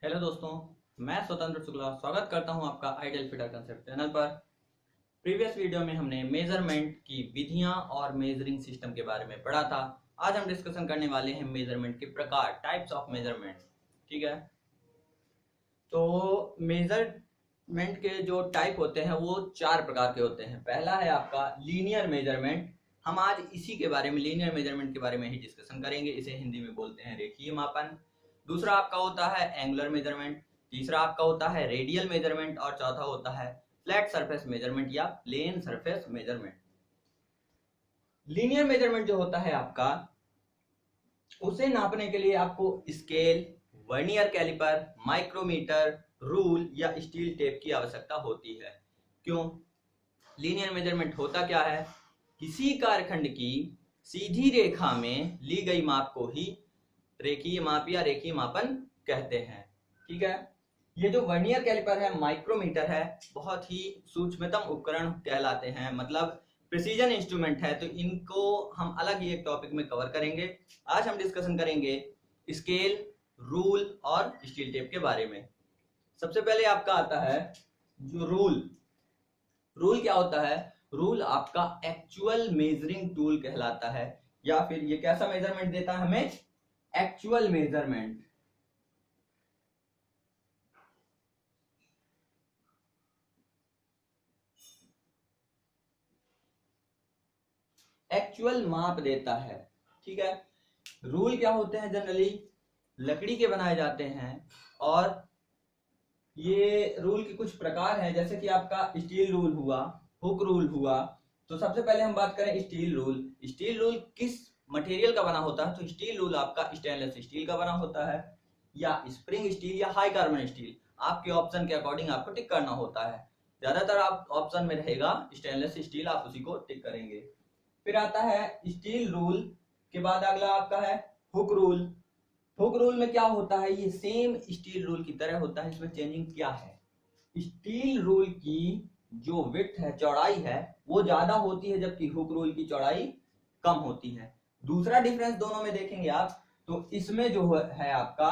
Hello दोस्तों, मैं स्वतंत्र शुक्ला स्वागत करता हूं आपका आइडियल फिटर कंसेप्ट चैनल पर। प्रीवियस वीडियो में हमने मेजरमेंट की विधियां और मेजरिंग सिस्टम के बारे में पढ़ा था। आज हम डिस्कशन करने वाले हैं मेजरमेंट के प्रकार, टाइप्स ऑफ मेजरमेंट। ठीक है, तो मेजरमेंट के जो टाइप होते हैं वो 4 प्रकार के होते हैं। पहला है आपका लीनियर मेजरमेंट। हम आज इसी के बारे में, लीनियर मेजरमेंट के बारे में ही डिस्कशन करेंगे। इसे हिंदी में बोलते हैं रेखीय मापन। दूसरा आपका होता है एंगुलर मेजरमेंट। तीसरा आपका होता है रेडियल मेजरमेंट और चौथा होता है फ्लैट सरफेस मेजरमेंट या plane surface measurement. Linear measurement जो होता है आपका, उसे नापने के लिए आपको scale, vernier caliper, micrometer, rule या स्टील टेप की आवश्यकता होती है। क्यों? लीनियर मेजरमेंट होता क्या है? किसी कार्यखंड की सीधी रेखा में ली गई माप को ही रेखीय माप या रेखीय मापन कहते हैं। ठीक है, ये जो वर्नियर कैलिपर है, माइक्रोमीटर है, बहुत ही सूक्ष्मतम उपकरण कहलाते हैं, मतलब प्रिसीजन इंस्ट्रूमेंट है। तो इनको हम अलग ही एक टॉपिक में कवर करेंगे। आज हम डिस्कशन करेंगे स्केल, रूल और स्टील टेप के बारे में। सबसे पहले आपका आता है जो रूल। रूल क्या होता है? रूल आपका एक्चुअल मेजरिंग टूल कहलाता है, या फिर ये कैसा मेजरमेंट देता है हमें? Actual measurement. एक्चुअल माप देता है। ठीक है, रूल क्या होते हैं? जनरली लकड़ी के बनाए जाते हैं और ये रूल के कुछ प्रकार हैं, जैसे कि आपका स्टील रूल हुआ, हुक रूल हुआ। तो सबसे पहले हम बात करें स्टील रूल। स्टील रूल किस मटेरियल का बना होता है? तो स्टील रूल आपका स्टेनलेस स्टील का बना होता है, या स्प्रिंग स्टील या हाई कार्बन स्टील। आपके ऑप्शन के अकॉर्डिंग आपको टिक करना होता है। ज्यादातर आप ऑप्शन में रहेगा स्टेनलेस स्टील, आप उसी को टिक करेंगे। फिर आता है स्टील रूल के बाद अगला आपका है हुक रूल। हुक रूल में क्या होता है? ये सेम स्टील रूल की तरह होता है। इसमें चेंजिंग क्या है? स्टील रूल की जो विड्थ है, चौड़ाई है, वो ज्यादा होती है, जबकि हुक रूल की चौड़ाई कम होती है। दूसरा डिफरेंस दोनों में देखेंगे आप, तो इसमें जो है आपका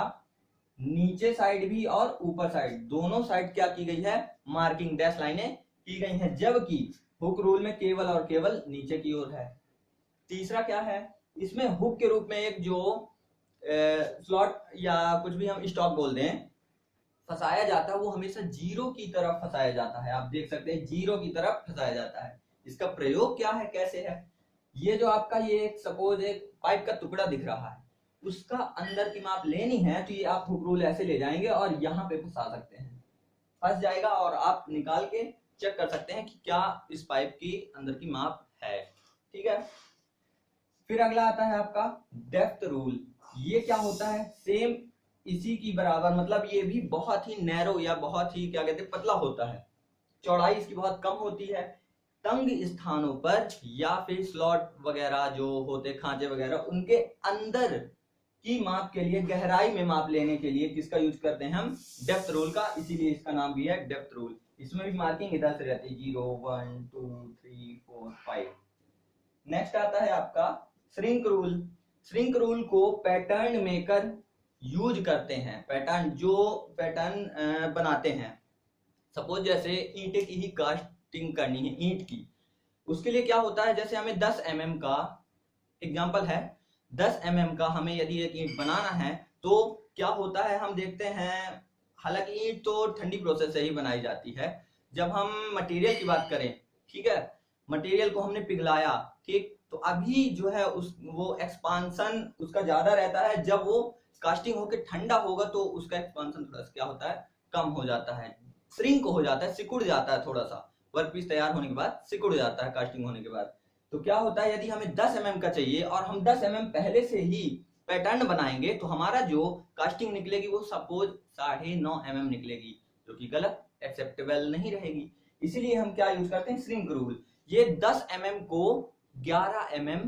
नीचे साइड भी और ऊपर साइड, दोनों साइड क्या की गई है? मार्किंग, डैश लाइनें की गई हैं, जबकि हुक रूल में केवल और केवल नीचे की ओर है। तीसरा क्या है? इसमें हुक के रूप में एक जो स्लॉट या कुछ भी हम स्टॉक बोल दें, फंसाया जाता है, वो हमेशा जीरो की तरफ फंसाया जाता है। आप देख सकते हैं जीरो की तरफ फंसाया जाता है। इसका प्रयोग क्या है, कैसे है? ये जो आपका ये एक सपोज एक पाइप का टुकड़ा दिख रहा है, उसका अंदर की माप लेनी है, तो ये आप हुक रूल ऐसे ले जाएंगे और यहाँ पे फंसा सकते हैं। फंस जाएगा और आप निकाल के चेक कर सकते हैं कि क्या इस पाइप की अंदर की माप है। ठीक है, फिर अगला आता है आपका डेप्थ रूल। ये क्या होता है? सेम इसी की बराबर, मतलब ये भी बहुत ही नैरो या बहुत ही क्या कहते हैं, पतला होता है। चौड़ाई इसकी बहुत कम होती है। तंग स्थानों पर या फिर स्लॉट वगैरह जो होते, खांचे वगैरह, उनके अंदर की माप के लिए, गहराई में माप लेने के लिए किसका यूज करते हैं हम? डेप्थ रूल का। इसीलिए इसका नाम भी है डेप्थ रूल। इसमें भी मार्किंग इधर से रहती है, 0 1 2 3 4 5। नेक्स्ट आता है आपका श्रिंक रूल। श्रिंक रूल को पैटर्न मेकर यूज करते हैं। पैटर्न जो पैटर्न बनाते हैं, सपोज जैसे ईंटे की ही कास्टिंग करनी है, ईंट की, उसके लिए क्या होता है? जैसे हमें 10 mm का एग्जांपल है, 10 mm का हमें यदि एक ईंट बनाना है, तो क्या होता है? हम देखते हैं, हालांकि ईंट तो ठंडी प्रोसेस से ही बनाई जाती है। जब हम मटेरियल की बात करें, ठीक है, मटेरियल को हमने पिघलाया, ठीक, तो अभी जो है उस वो एक्सपांशन उसका ज्यादा रहता है। जब वो कास्टिंग होकर ठंडा होगा तो उसका एक्सपांशन थोड़ा सा क्या होता है? कम हो जाता है, श्रिंक हो जाता है, सिकुड़ जाता है। थोड़ा सा वर्कपीस तैयार होने के बाद सिकुड़ जाता है कास्टिंग होने के बाद। तो क्या होता है? यदि हमें 10 mm का चाहिए और हम 10 mm पहले से ही पैटर्न बनाएंगे, तो हमारा जो कास्टिंग निकलेगी वो सपोज 9.5 mm निकलेगी, जो कि गलत, एक्सेप्टेबल नहीं रहेगी। इसीलिए हम क्या यूज करते हैं? Shrink rule. ये 10 mm को 11 mm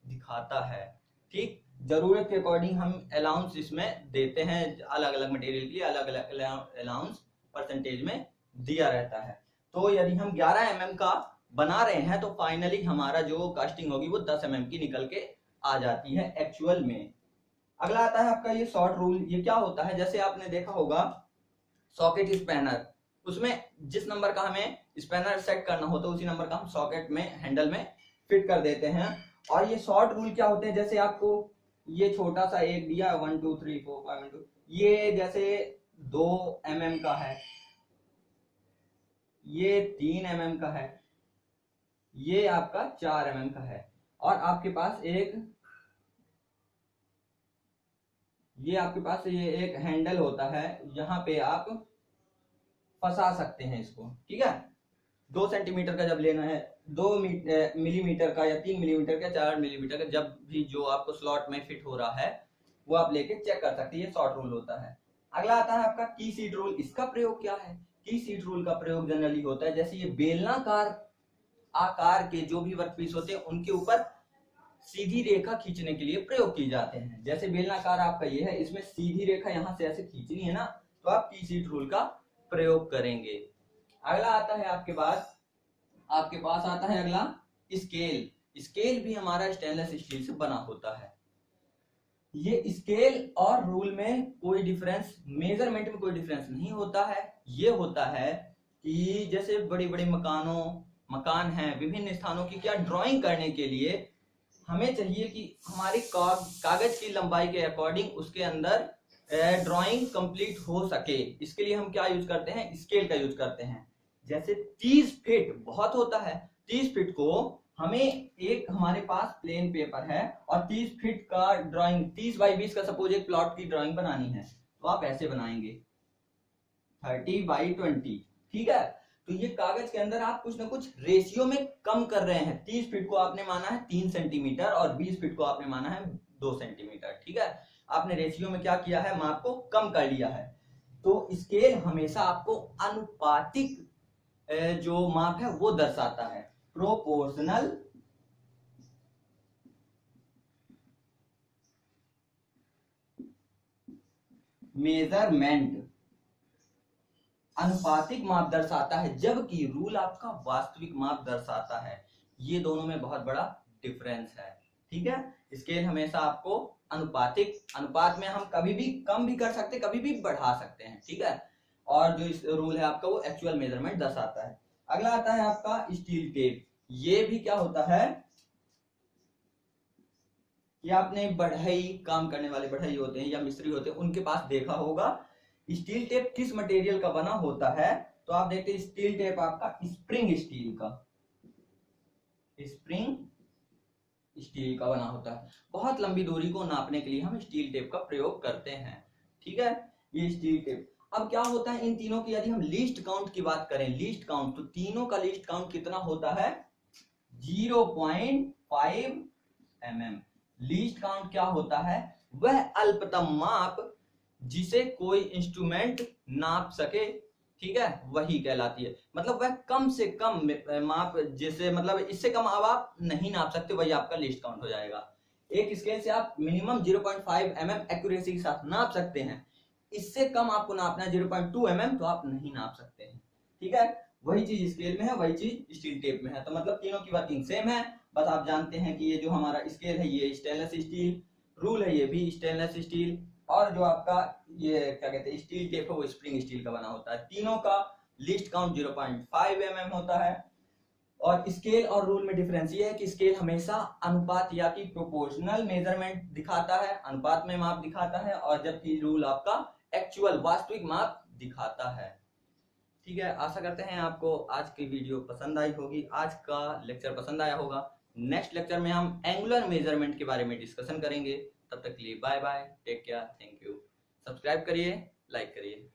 दिखाता है। ठीक, जरूरत के अकॉर्डिंग हम अलाउंस इसमें देते हैं, अलग अलग मटेरियल के लिए अलग अलग अलाउंस परसेंटेज में दिया रहता है। तो यदि हम 11 mm का बना रहे हैं, तो फाइनली हमारा जो कास्टिंग होगी वो 10 mm की निकल के आ जाती है एक्चुअल में। अगला आता है आपका ये शॉर्ट रूल। ये क्या होता है, जैसे आपने देखा होगा सॉकेट स्पैनर, उसमें जिस नंबर का हमें स्पैनर सेट करना होता है उसी नंबर का हम सॉकेट में हैंडल में फिट कर देते हैं। और ये शॉर्ट रूल क्या होते हैं, जैसे आपको ये छोटा सा एक दिया 1 2 3 4 5 2, ये जैसे 2 mm का है, ये 3 mm का है, ये आपका 4 mm का है, और आपके पास ये एक हैंडल होता है, यहाँ पे आप फंसा सकते हैं इसको, ठीक है। 2 सेंटीमीटर का जब लेना है, 2 मिलीमीटर का या 3 मिलीमीटर का, 4 मिलीमीटर का, जब भी जो आपको स्लॉट में फिट हो रहा है वो आप लेके चेक कर सकते हैं। ये शॉर्ट रूल होता है। अगला आता है आपका की सीट रूल। इसका प्रयोग क्या है? की सीट रूल का प्रयोग जनरली होता है, जैसे ये बेलनाकार आकार के जो भी वर्कपीस होते हैं उनके ऊपर सीधी रेखा खींचने के लिए प्रयोग किए जाते हैं। जैसे बेलनाकार आपका ये है, इसमें सीधी रेखा यहां से ऐसे खींचनी है ना, तो आप की सीट रूल का प्रयोग करेंगे। अगला आता है आपके पास आता है अगला स्केल। स्केल भी हमारा स्टेनलेस स्टील से बना होता है। ये स्केल और रूल में कोई डिफरेंस, मेजरमेंट में कोई डिफरेंस नहीं होता है। ये होता है कि जैसे बड़े बड़े मकान हैं, विभिन्न स्थानों की क्या ड्राइंग करने के लिए हमें चाहिए कि हमारी कागज की लंबाई के अकॉर्डिंग उसके अंदर ड्राइंग कंप्लीट हो सके। इसके लिए हम क्या यूज करते हैं? स्केल का यूज करते हैं। जैसे 30 फीट बहुत होता है, 30 फीट को हमें एक हमारे पास प्लेन पेपर है और 30 फीट का ड्राइंग, 30 बाई 20 का सपोज एक प्लॉट की ड्राइंग बनानी है, तो आप ऐसे बनाएंगे 30 बाई 20, ठीक है। तो ये कागज के अंदर आप कुछ ना कुछ रेशियो में कम कर रहे हैं। 30 फीट को आपने माना है 3 सेंटीमीटर और 20 फीट को आपने माना है 2 सेंटीमीटर, ठीक है। आपने रेशियो में क्या किया है? माप को कम कर लिया है। तो स्केल हमेशा आपको अनुपातिक जो माप है वो दर्शाता है, प्रोपोर्शनल मेजरमेंट, अनुपातिक माप दर्शाता है, जबकि रूल आपका वास्तविक माप दर्शाता है। ये दोनों में बहुत बड़ा डिफरेंस है, ठीक है। स्केल हमेशा आपको अनुपात में हम कभी भी कम भी कर सकते हैं, कभी भी बढ़ा सकते हैं, ठीक है। और जो रूल है आपका वो एक्चुअल मेजरमेंट दर्शाता है। अगला आता है आपका स्टील टेप। ये भी क्या होता है कि आपने बढ़ई काम करने वाले बढ़ई होते हैं या मिस्त्री होते हैं, उनके पास देखा होगा स्टील टेप किस मटेरियल का बना होता है। तो आप देखते हैं स्टील टेप आपका स्प्रिंग स्टील का बना होता है। बहुत लंबी दूरी को नापने के लिए हम स्टील टेप का प्रयोग करते हैं, ठीक है। ये स्टील टेप। अब क्या होता है इन तीनों की, यदि हम लीस्ट काउंट की बात करें, लीस्ट काउंट, तो तीनों का लीस्ट काउंट कितना होता है? 0.5 mm। लीस्ट काउंट क्या होता है? वह अल्पतम माप जिसे कोई इंस्ट्रूमेंट नाप सके, ठीक है, वही कहलाती है। मतलब वह कम से कम माप, जैसे मतलब इससे कम अब आप नहीं नाप सकते, वही आपका लीस्ट काउंट हो जाएगा। एक स्केल से आप मिनिमम 0.5 mm एक्यूरेसी के साथ नाप सकते हैं। इससे कम आपको नापना है 0.2 mm, तो आप नहीं नाप सकते हैं, ठीक है। वही चीज स्केल में है, वही चीज स्टील टेप में है। तो मतलब तीनों की वर्किंग सेम है। बस आप जानते हैं कि ये जो हमारा स्केल है ये स्टेनलेस स्टील, रूल है ये भी स्टेनलेस स्टील, और जो आपका ये क्या कहते हैं स्टील टेप है वो स्प्रिंग स्टील का बना होता है। तीनों का लीस्ट काउंट 0.5 mm होता है। और स्केल और रूल में डिफरेंस ये है कि स्केल हमेशा अनुपात या कि प्रोपोर्शनल मेजरमेंट दिखाता है, अनुपात में माप दिखाता है, और जबकि रूल आपका एक्चुअल वास्तविक माप दिखाता है, ठीक है। आशा करते हैं आपको आज की वीडियो पसंद आई होगी, आज का लेक्चर पसंद आया होगा। नेक्स्ट लेक्चर में हम एंगुलर मेजरमेंट के बारे में डिस्कशन करेंगे। तब तक के लिए bye bye, take care, thank you. Subscribe करिए, लाइक करिए।